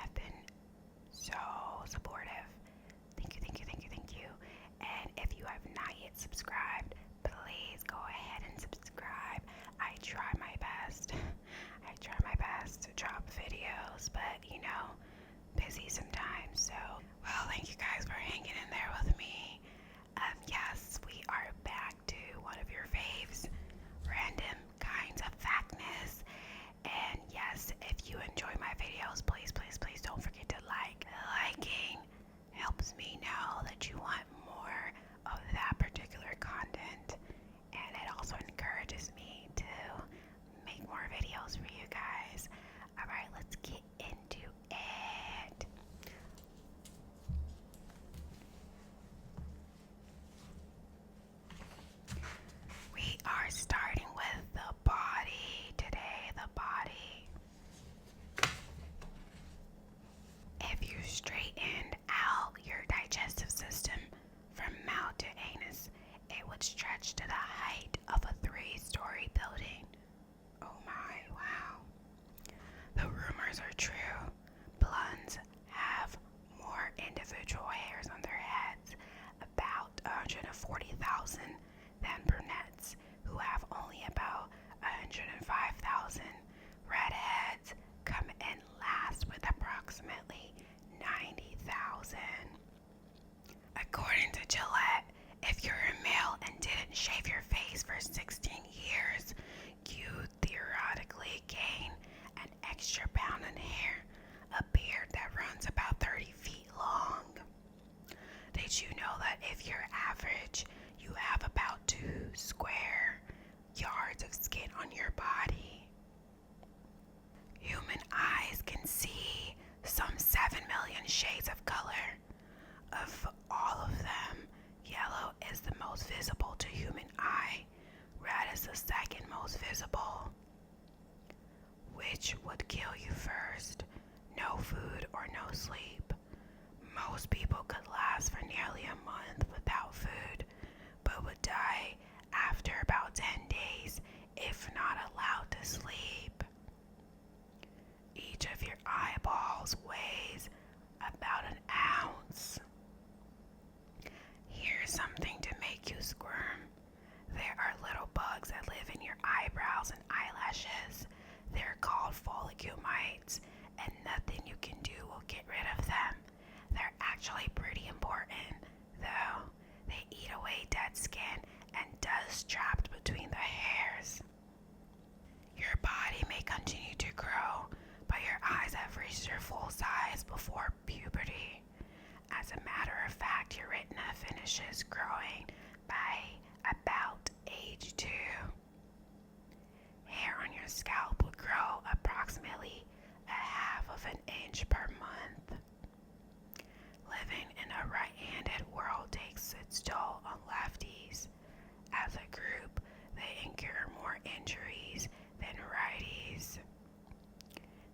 have been so supportive. Thank you, thank you, thank you, thank you. And if you have not yet subscribed, please go ahead and subscribe. I try my best. I try my best to drop videos, but busy sometimes. So, well, thank you guys for hanging in there with me. Yes, we are back to one of your faves, random kinds of factness. And yes, if you enjoy my videos, please, please, please don't forget to like. Liking helps me know that you want more of that particular content, and it also encourages me to make more videos for you guys. Alright, let's get into it. We are starting with the body today. The body. If you straightened out your digestive system from mouth to anus, it would stretch to the height of a 3-story building. Oh my, wow. The rumors are true. Blondes have more individual hairs on their heads, about 140,000, than brunettes, who have only about 105,000. Redheads come in last with approximately 90,000. According to Gillette, if you're a male and didn't shave your face for 16 years, you theoretically gain an extra pound in hair, a beard that runs about 30 feet long. Did you know that if you're average, you have about 2 square yards of skin on your body? Human eyes can see some 7 million shades of color. Of all of them, yellow is the most visible to human eye. Red is the second most visible. Which would kill you first? No food or no sleep? Most people could last for nearly a month without food, but would die after about 10 days if not allowed to sleep. Each of your eyeballs weighs about an ounce. Here's something to make you squirm. There are little bugs that live in your eyebrows and eyelashes. They're called follicle mites, and nothing you can do will get rid of them. They're actually pretty important, though. They eat away dead skin and dust trapped between the hairs. Your body may continue to grow, but your eyes have reached their full size before puberty. As a matter of fact, your retina finishes growing by about age 2. Hair on your scalp will grow approximately a half of an inch per month. Living in a right-handed world takes its toll on lefties. As a group, they incur more injuries than righties.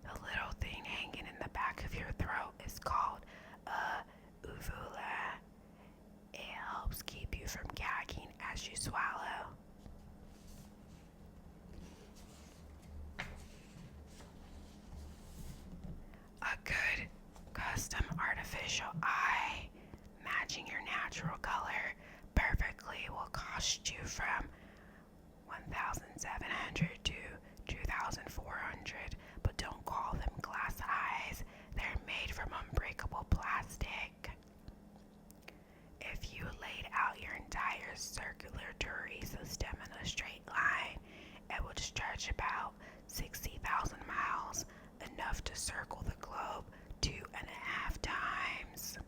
The little thing hanging in the back of your throat is called a uvula. It helps keep you from gagging as you swallow. A good custom artificial eye matching your natural color perfectly will cost you from $1,700 to $2,400, but don't call them glass eyes. They're made from unbreakable plastic. If you laid out your entire circulatory system in a straight line, it would stretch about 60,000 miles, enough to circle the globe 2.5 times.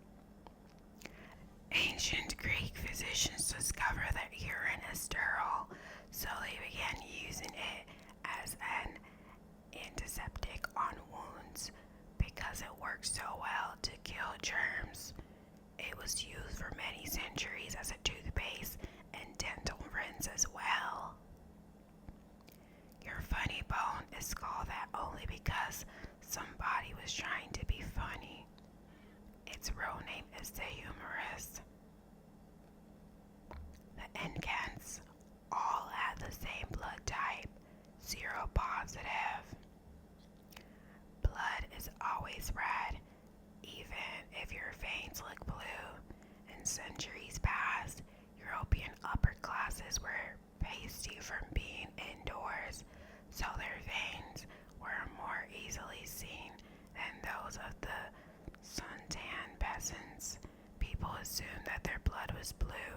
Ancient Greek physicians discovered that urine is sterile, so they began using it as an antiseptic on wounds because it works so well to kill germs. It was used for many centuries as a toothpaste and dental rinse as well. Your funny bone is called that only because somebody was trying to be funny. Its real name is the humerus. The Incans all had the same blood type, seropositive. Blood is always red, In centuries past, European upper classes were pasty from being indoors, so their veins were more easily seen than those of the suntan peasants. People assumed that their blood was blue,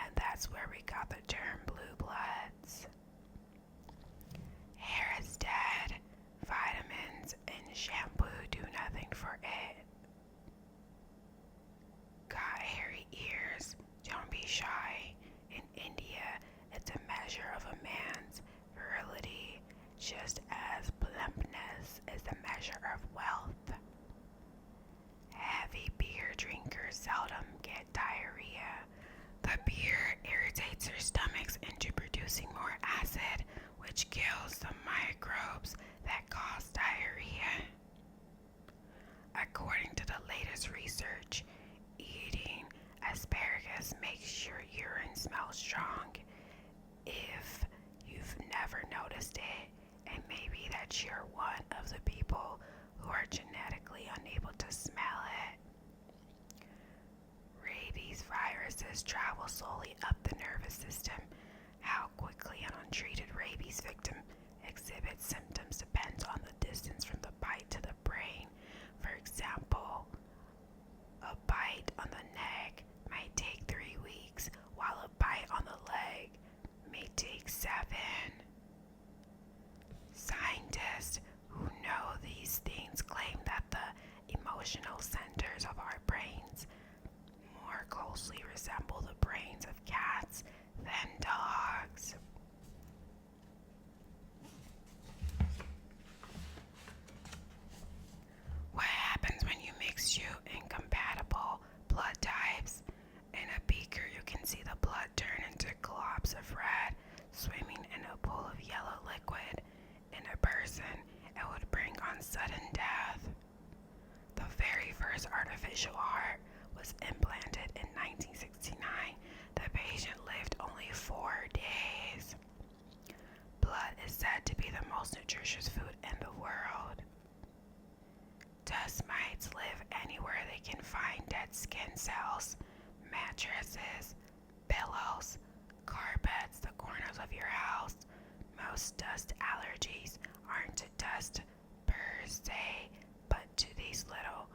and that's where we got the term blue bloods. Hair is dead. Vitamins and shampoo do nothing for it. Got hairy ears? Don't be shy. In India, it's a measure of a man's virility, just as plumpness is a measure of wealth. Heavy beer drinkers seldom get diarrhea. The beer irritates their stomachs into producing more acid, which kills the microbes that cause diarrhea. According to the latest research, eating asparagus makes your urine smell strong. If you've never noticed it, and maybe that you're one of the people who are genetically unable to smell it. Rabies viruses travel slowly up the nervous system. How quickly an untreated rabies victim exhibits symptoms depends on the distance from the bite to the brain. For example, a bite on the neck might take 3 weeks, while a bite on the leg may take 7. Scientists who know these things claim that the emotional centers of our brains more closely resemble the brains of cats than dogs. What happens when you mix two incompatible blood types? In a beaker, you can see the blood turn into globs of red swimming in a pool of yellow liquid. In a person, it would bring on sudden death. The very first artificial heart was implanted in 1969. The patient lived only 4 days. Blood is said to be the most nutritious food in the world. Dust mites live anywhere they can find dead skin cells, mattresses, pillows, carpets, the corners of your house. Most dust allergies aren't to dust per se, but to these little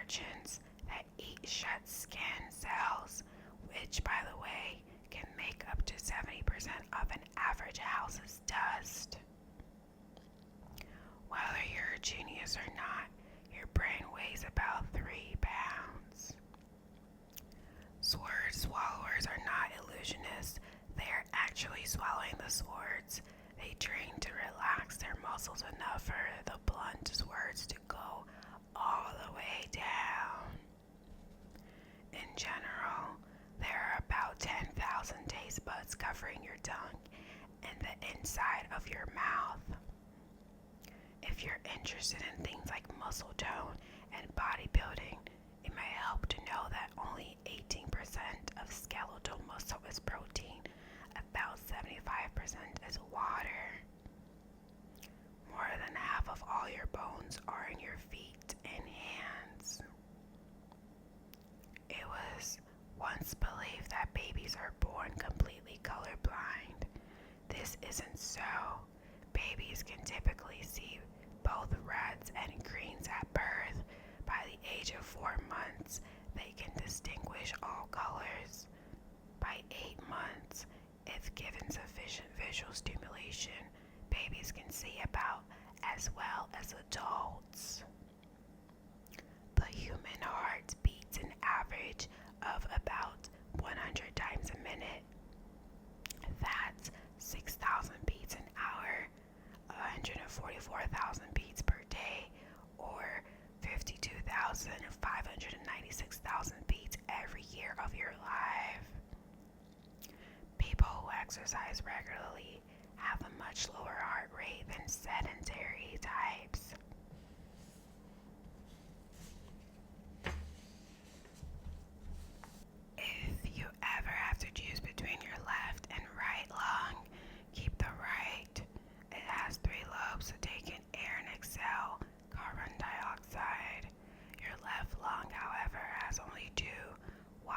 urchins that eat shut skin cells, which, by the way, can make up to 70% of an average house's dust. Whether you're a genius or not, your brain weighs about 3 pounds. Sword swallowers are not illusionists. They are actually swallowing the swords. They train to relax their muscles enough for the blunt swords to go all the way down. In general, there are about 10,000 taste buds covering your tongue and the inside of your mouth. If you're interested in things like muscle tone and bodybuilding, it may help to know that only 18% of skeletal muscle is protein, about 75% is water. More than half of all your bones are in your feet and hands. It was once believed that babies are born completely colorblind. This isn't so. Babies can typically see both reds and greens at birth. By the age of 4 months, they can distinguish all colors. By 8 months, if given sufficient visual stimulation, babies can see about as well as adults. The human heart beats an average of about 100 times a minute. That's 6,000 beats an hour, 144,000 beats per day, or 52,596,000 beats every year of your life. People who exercise regularly have a much lower heart rate than sedentary types. If you ever have to choose between your left and right lung, keep the right. It has 3 lobes to take in air and exhale carbon dioxide. Your left lung, however, has only 2. One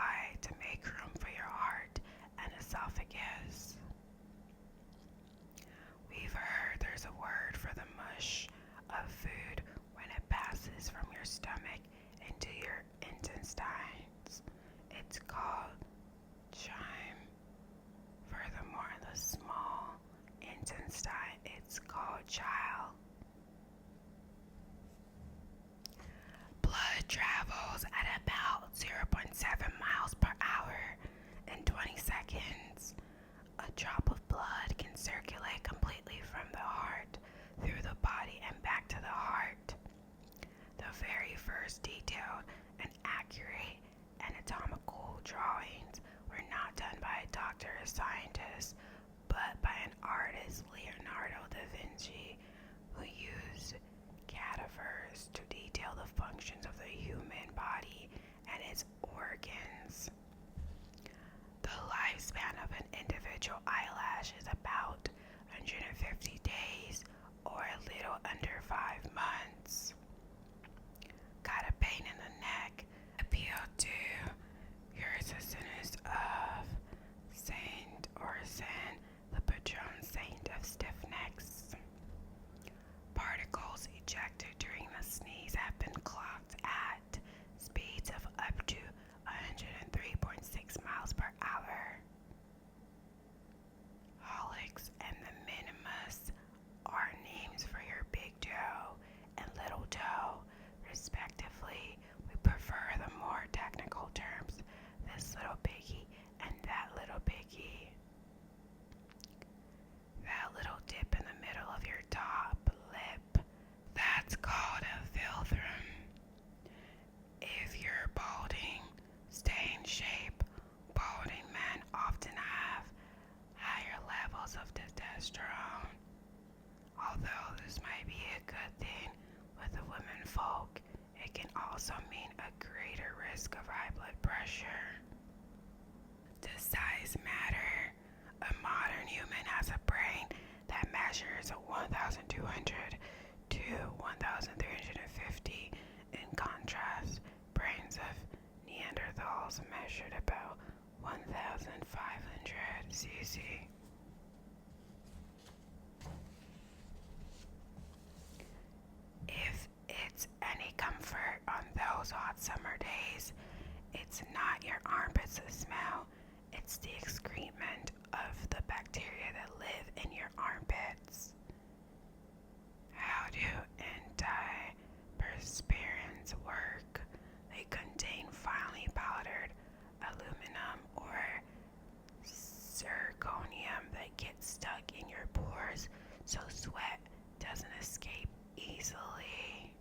zero point 0.7 miles per hour in 20 seconds. A drop of blood can circulate completely from the heart through the body and back to the heart. The very first detailed and accurate anatomical drawings were not done by a doctor or scientist, but by an artist, Leonardo da Vinci, who used cadavers to detail the functions of the human body and its organs. The lifespan of an individual eyelash is about 150 days or a little under 5 months. Got a pain in the neck? Appeal to your assistance of Saint Orson, the patron saint of stiff necks. Particles ejected during the sneeze have been clocked at speeds of up to 103.6 miles per hour. Hallux and the minimus are names for your big toe and little toe, respectively. We prefer the more technical terms, this little piggy and that little piggy. That little dip in the middle of your top lip, that's called a philtrum. If you're balding, stay in shape. Balding men often have higher levels of testosterone. Although this might be a good thing with the women folk, it can also mean a greater risk of high blood pressure. Does size matter? A modern human has a brain that measures 1,200 to 1,350. In contrast, brains of Neanderthals measured about 1,500 cc. If it's any comfort on those hot summer days, it's not your armpits that smell, it's the excrement of the bacteria that live in your armpits. How do antiperspirants work? They contain finely powdered aluminum or zirconium that gets stuck in your pores so sweat doesn't escape easily.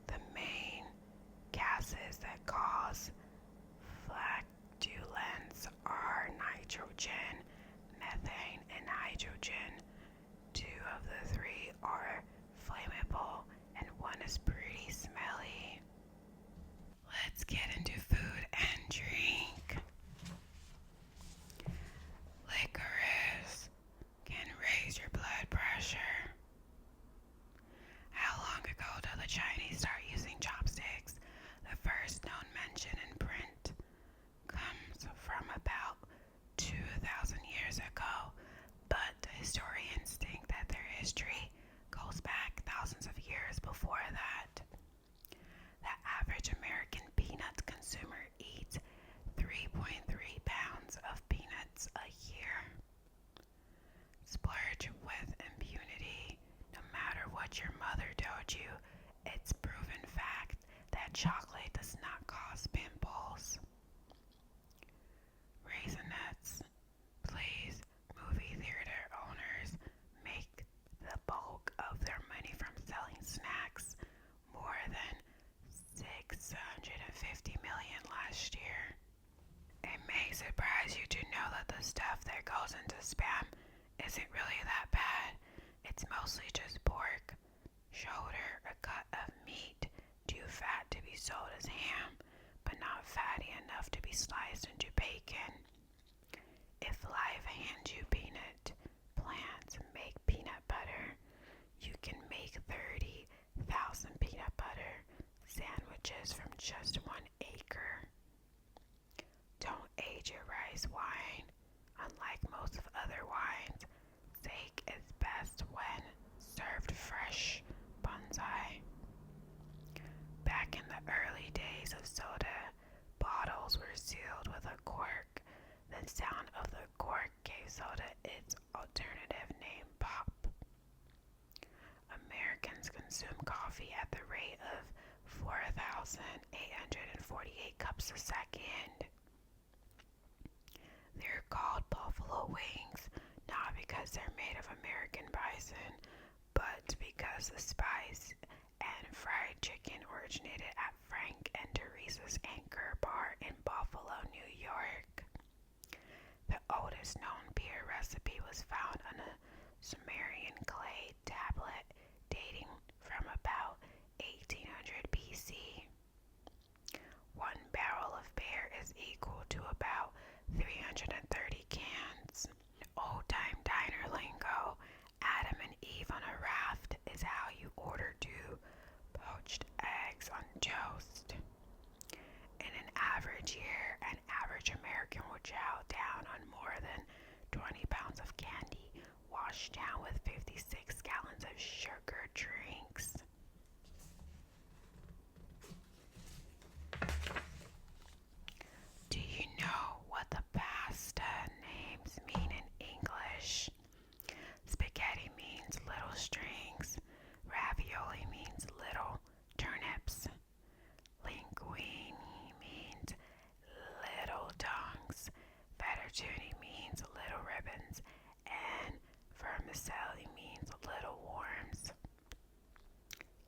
The main gases that cause flatulence are nitrogen, methane, and hydrogen. 2 of the 3 are flammable and 1 is pretty smelly. Let's get into food and drink. Licorice can raise your blood pressure. How long ago did the Chinese start using chopsticks? The first known mention in print comes from about 2,000 years ago, but historians think that their history goes back thousands of years before that. The average American peanut consumer eats 3.3 pounds of peanuts a year. Splurge with impunity. No matter what your mother told you, it's proven fact that chocolate does not cause pimples. Raisinets. Please, movie theater owners make the bulk of their money from selling snacks, more than $650 million last year. It may surprise you to know that the stuff that goes into Spam isn't really that bad. It's mostly just pork, shoulder, a cut of meat, too fat to be sold as ham, but not fatty enough to be sliced into bacon. If life hands you peanut plants make peanut butter, you can make 30,000 peanut butter sandwiches from just 1 acre. Don't age your rice wine. Unlike most of other wines, sake is best when served fresh. Bonsai. Back in the early days of soda, bottles were sealed with a cork. The sound of the cork gave soda its alternative name, pop. Americans consume coffee at the rate of 4,840 48 cups a second. They're called buffalo wings, not because they're made of American bison, but because the spice and fried chicken originated at Frank and Teresa's Anchor Bar in Buffalo, New York. The oldest known beer recipe was found on a Sumerian clay tablet dating from about 1800 BC. 1 barrel of beer is equal to about 330 cans. Old-time diner lingo, Adam and Eve on a raft is how you order 2 poached eggs on toast. In an average year, an average American will chow down on more than 20 pounds of candy, washed down with 56 gallons of sugar drinks. Do you know what the pasta names mean in English? Spaghetti means little strings. Ravioli means little turnips. Linguine means little tongues. Fettuccine means little ribbons. And vermicelli means little worms.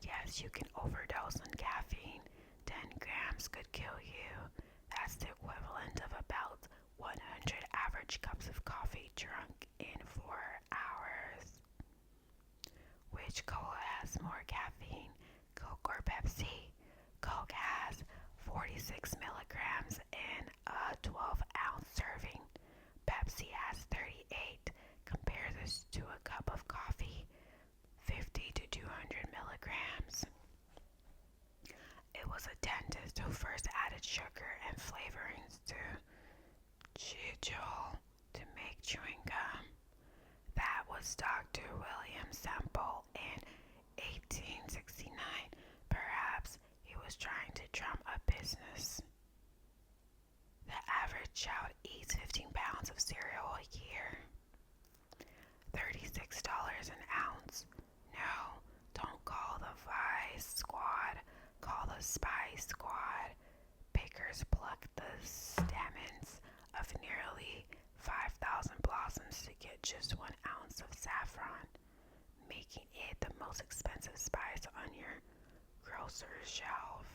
Yes, you can overdose on caffeine. 10 grams could kill you. That's the equivalent of about 100 average cups of coffee drunk in 4 hours. Which cola has more caffeine, Coke or Pepsi? Coke has 46 milligrams in a 12-ounce serving. Pepsi has 38. Compare this to a cup of coffee, 50 to 200 milligrams. It was a dentist who first added sugar and flavorings to Chijol to make chewing gum. That was Dr. William Semple in 1869. Perhaps he was trying to drum up business. The average child eats 15 pounds of cereal a year. $36 an ounce. No, don't call the Vice Squad. Call the Spy Squad. Pickers pluck the stamens of nearly 5,000 blossoms to get just 1 ounce of saffron, making it the most expensive spice on your grocer's shelf.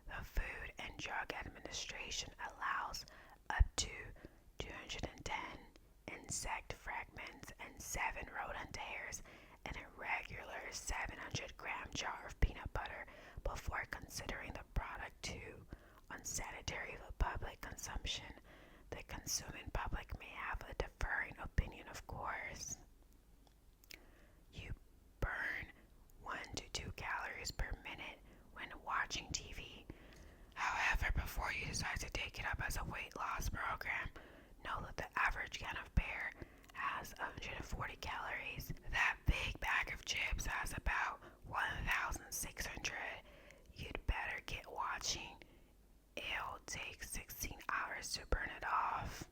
The Food and Drug Administration allows up to 210 insect fragments and 7 rodent hairs in a regular 700-gram jar of peanut butter before considering the product too unsanitary for public consumption. The consuming public may have a differing opinion, of course. You burn 1 to 2 calories per minute when watching TV. However, before you decide to take it up as a weight loss program, know that the average can of beer has 140 calories. That big bag of chips has about 1,600. You'd better get watching. It'll take 16 hours to burn it off.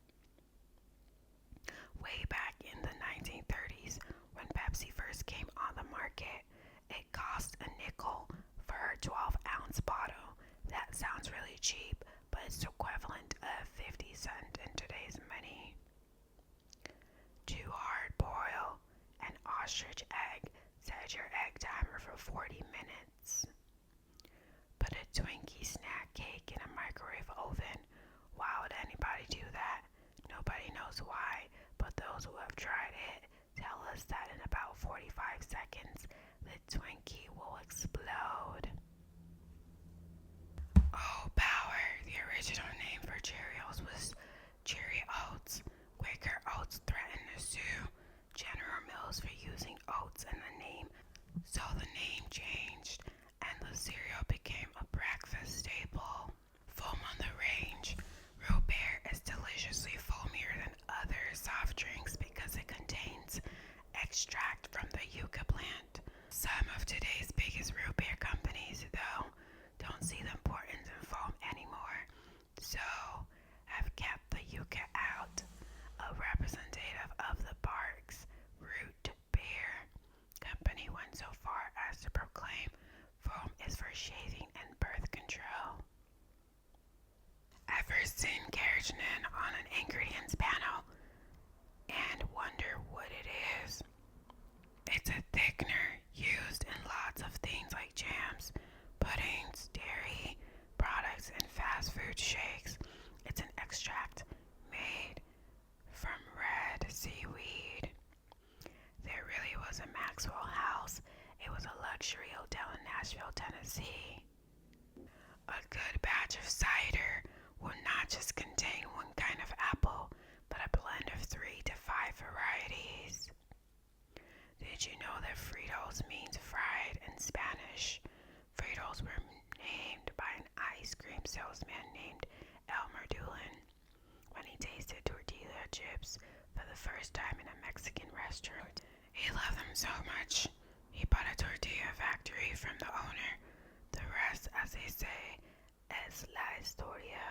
Way back in the 1930s, when Pepsi first came on the market, it cost a nickel for a 12-ounce bottle. That sounds really cheap, but it's equivalent of 50 cents in today's money. To hard boil an ostrich egg, set your egg timer for 40 minutes. Put a Twinkie snack cake in a microwave oven. Why would anybody do that? Nobody knows why, but those who have tried it tell us that in about 45 seconds, the Twinkie will explode. Oh, Power! The original name for Cheerios was Cheery Oats. Quaker Oats threatened to sue General Mills for using oats in the name, so the name changed, and the cereal became a breakfast staple. Foam on the Range. Root beer is deliciously foamier than other soft drinks because it contains extract from the yucca plant. Some of today's biggest root beer companies, though, don't see the importance in foam anymore, so have kept the yucca out. A representative of the Barq's Root Beer Company went so far as to proclaim foam is for shaving and birth control. Ever seen Carrageenan on an ingredients panel and wonder what it is? It's a thickener used in lots of things like jams, puddings, dairy products, and fast food shakes. It's an extract made from red seaweed. There really was a Maxwell House. It was a luxury hotel in Nashville, Tennessee. A good batch of cider will not just contain one kind of apple, but a blend of 3 to 5 varieties. Did you know that Fritos means fried in Spanish? Fritos were named by an ice cream salesman named Elmer Doolin when he tasted tortilla chips for the first time in a Mexican restaurant. He loved them so much, he bought a tortilla factory from the owner. The rest, as they say, es la historia.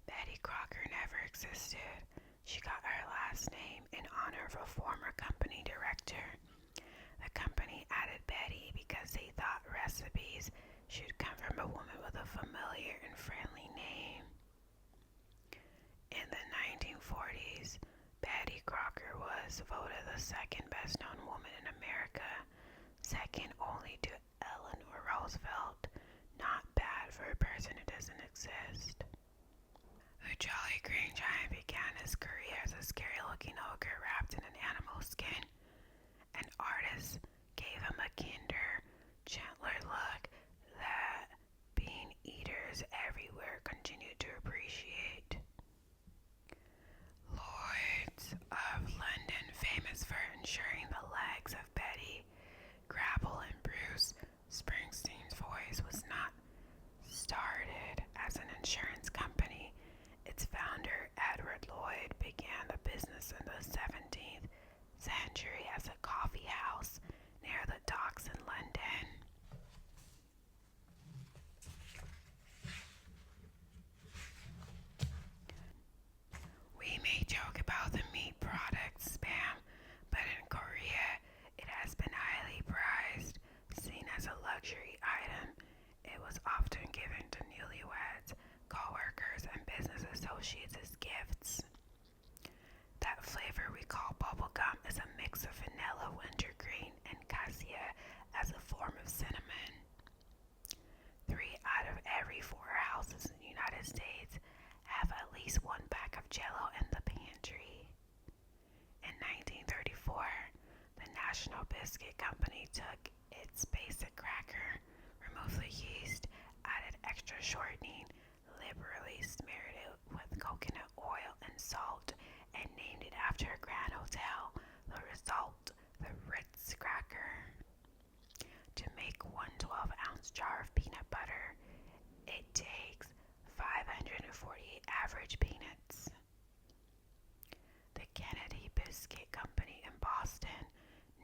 Betty Crocker never existed. She got her last name in honor of a former company director. The company added Betty because they thought recipes should come from a woman with a familiar and friendly name. In the 1940s, Betty Crocker was voted the second best known woman in America, second only to Eleanor Roosevelt. Not bad for a person who doesn't exist. The Jolly Green Giant began his career as a scary-looking ogre wrapped in an animal skin. An artist gave him a kinder, gentler look that bean eaters everywhere continued to appreciate. Lloyd's of London, famous for insuring the legs of Betty Grable and Bruce Springsteen's voice, was not started as an insurance company. Its founder, Edward Lloyd, began the business in the 17th century as a coffee house near the docks in London. We may joke about the meat product Spam, but in Korea it has been highly prized. Seen as a luxury item, it was often given to newlyweds, co-workers, and business associates as gifts. That flavor we call bubblegum is a mix of vanilla, wintergreen, and cassia as a form of cinnamon. 3 out of every 4 houses in the United States have at least one pack of Jell-O in the pantry. In 1934, the National Biscuit Company took its basic cracker, removed the yeast, added extra shortening, liberally smeared it with coconut oil and salt, and named it after a grand hotel. The result, the Ritz cracker. To make 1 12-ounce jar of peanut butter, it takes 548 average peanuts. The Kennedy Biscuit Company in Boston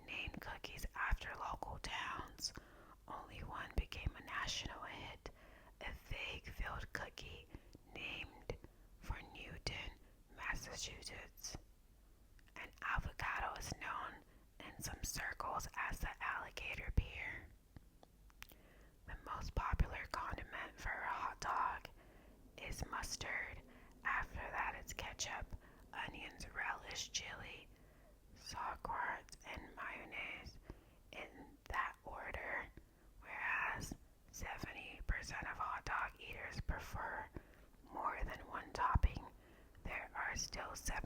named cookies after local towns. Only one became a national hit, a fig-filled cookie named for Newton, Massachusetts. An avocado is known in some circles as the alligator pear. The most popular condiment for a hot dog is mustard. After that, it's ketchup, onions, relish, chili, sauerkraut, and mayonnaise in that order, whereas 70% of hot dog eaters prefer more than one topping. There are still 7%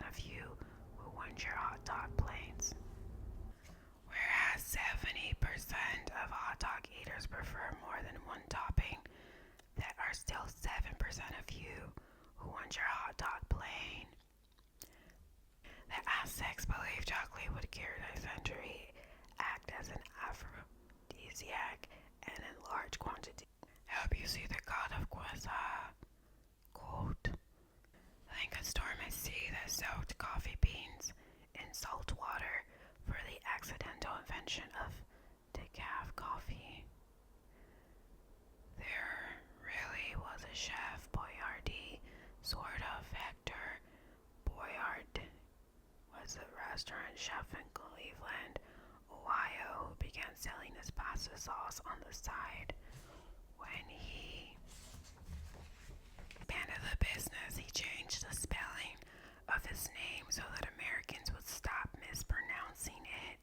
of you who want your hot dog plains. Whereas 70% of hot dog eaters prefer more than one topping, there are still 7% of you who want your hot dog plain. The Aztecs believed chocolate would cure dysentery, act as an aphrodisiac, and in large quantity help you see the god of Quasar. Quote, think a storm at sea that soaked coffee beans in salt water for the accidental invention of decaf coffee. There really was a chef Boyardee, sort of. Hector Boyard was a restaurant chef in Cleveland, Ohio, who began selling his pasta sauce on the side. When he end of the business, he changed the spelling of his name so that Americans would stop mispronouncing it.